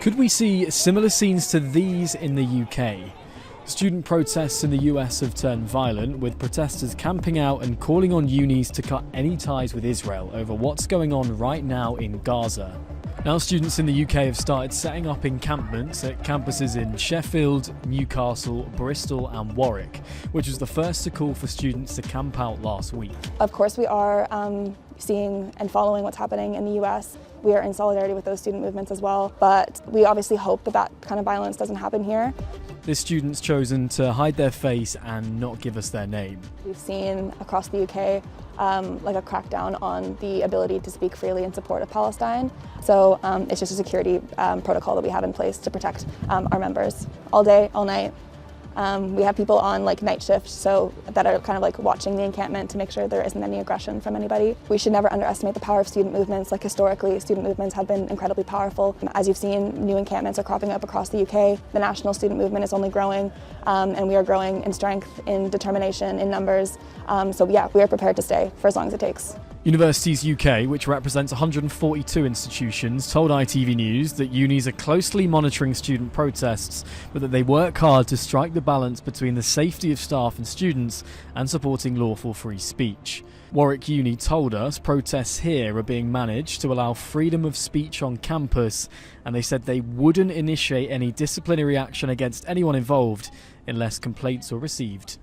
Could we see similar scenes to these in the UK? Student protests in the US have turned violent, with protesters camping out and calling on unis to cut any ties with Israel over what's going on right now in Gaza. Now, students in the UK have started setting up encampments at campuses in Sheffield, Newcastle, Bristol and Warwick, which was the first to call for students to camp out last week. Of course, we are seeing and following what's happening in the US. We are in solidarity with those student movements as well, but we obviously hope that that kind of violence doesn't happen here. This student's chosen to hide their face and not give us their name. We've seen across the UK like a crackdown on the ability to speak freely in support of Palestine. So it's just a security protocol that we have in place to protect our members all day, all night. We have people on like night shift, so that are kind of like watching the encampment to make sure there isn't any aggression from anybody. We should never underestimate the power of student movements. Like historically, student movements have been incredibly powerful. As you've seen, new encampments are cropping up across the UK. The national student movement is only growing, and we are growing in strength, in determination, in numbers. So yeah, we are prepared to stay for as long as it takes. Universities UK, which represents 142 institutions, told ITV News that unis are closely monitoring student protests, but that they work hard to strike the balance between the safety of staff and students and supporting lawful free speech. Warwick Uni told us protests here are being managed to allow freedom of speech on campus, and they said they wouldn't initiate any disciplinary action against anyone involved unless complaints are received.